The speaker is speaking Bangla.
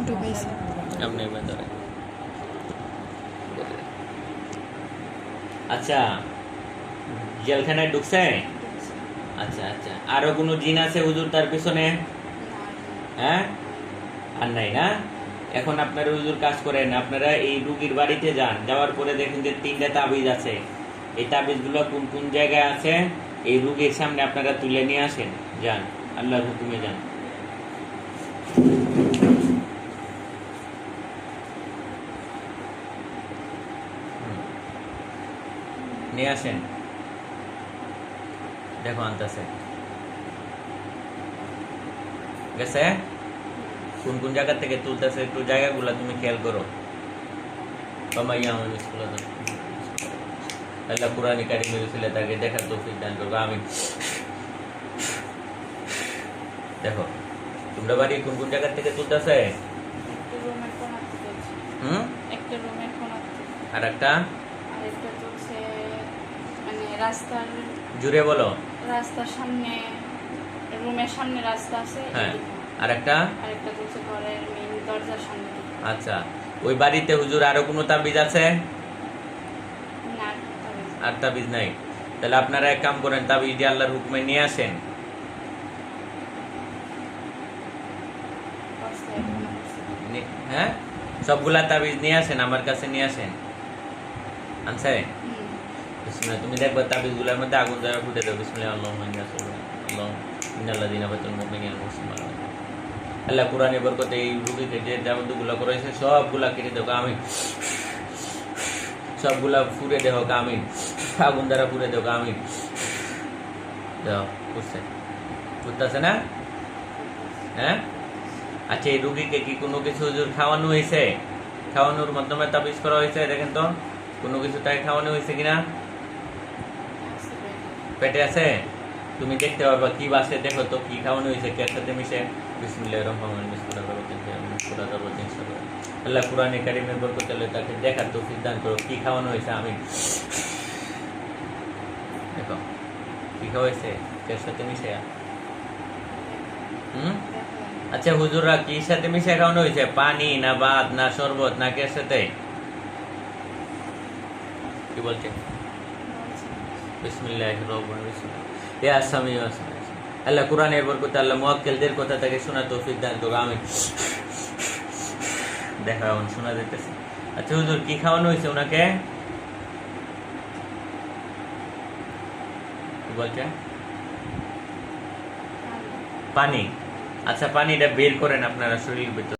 ডুবাইছে। আপনি ভেতরে। আচ্ছা, জেলখানায় ঢুকছে? আচ্ছা আচ্ছা, আরো কোনো জিন আছে হুজুর তার পিছনে? হ্যাঁ, আর নাই না? এখন আপনারা হুজুর কাজ করেন, আপনারা এই রুগীর বাড়িতে যান, যাওয়ার পরে দেখেন যে 3টা তাবিজ আছে। এই তাবিজগুলো কোন কোন জায়গায় আছে এই রুগীর সামনে আপনারা তুলে নিয়ে আসেন। যান, আল্লাহর হুকুমে যান। নিয়ে আসেন, দেখো আনতেছে। গেছে? কোন কোন জায়গা থেকে তুলতেছে একটু জায়গাগুলো তুমি খেয়াল করো। আল্লাহ কুরআনে কারীমে রসুলে তাকে দেখার তৌফিক দান করবে, আমিন। দেখো তোমরা বাড়ি কোন কোন জায়গা থেকে তুলতেছে? আর একটা রাস্তার জুড়ে বলো। রাস্তার সামনে, রুমের সামনে রাস্তা আছে। হ্যাঁ, আর একটা চলছে ঘরের মেইন দরজার সামনে। আচ্ছা, ওই বাড়িতে হুজুর আরো কোনো তাবিজ আছে? না, আর তাবিজ নাই? তাহলে আপনারা এক কাম করেন, তাবিজ দিয়ে আল্লাহর হুকুমে নিয়ে আসেন। হ্যাঁ, সবগুলা তাবিজ নিয়ে আসেন, আমার কাছে নিয়ে আসেন। আনছে? বিসমিল্লাহ। তুমি দেখবে তাবিজগুলোর মধ্যে আগুন দ্বারা ফুটে দেবে। বিসমিল্লাহ, আল্লাহুম্মা ইন্নী আসআলুকা আল্লাহ ইন্নাল্লাযীনা ফাতানুল মুমিনিনা ওয়াল মুসলিমাত। আল্লাহ কুরআনের বরকতে এই রোগীকে যে দাওয়াতগুলো করেছে সবগুলা কেটে দেবো, আমিন। সবগুলা ফুরে দেবো, আমিন। আগুন দ্বারা ফুরে দেবো, আমিন। দাও, বুঝছে? বুঝতেছে না? হ্যাঁ, আচ্ছা, এই রুগীকে কি কোনো কিছু হুজুর খাওয়ানো হয়েছে? খাওয়ানোর মাধ্যমে তাবিজ করা হয়েছে? দেখেন তো কোনো কিছু তাই খাওয়ানো হয়েছে কিনা। পেটে আছে? তুমি দেখতে পারবা কি বাসে, দেখো তো কি খাওয়ানো হয়েছে, কে সাথে মিশে। বিসমিল্লাহির রহমানির রহিম। আল্লাহ কুরআনে কারীমের বরকতে তাকে দেখার তৌফিক দান করো কি খাওয়ানো হয়েছে, আমিন। দেখো কি খাওয়াইছে, কে সাথে মিশে। আচ্ছা, হুজুররা কি সাথে মিশে খাওয়ানো হয়েছে? পানি না ভাত না শরবত না কে সাথে? কি বলছে? বিসমিল্লাহির রহমানির রহিম। ইয়া সামিউ আসমাই। আল্লাহ কুরআনের বরকতে আল্লাহ মুয়াক্কিলদের কথা থেকে শোনা তৌফিক দান করো, আমিন। দেখা এখন শোনা যাইতেছে। আচ্ছা হুজুর, কি খাওয়ানো হয়েছে ওনাকে? কি বলছে? পানি। আচ্ছা, পানিটা বের করেন আপনারা শরীর ভিতর।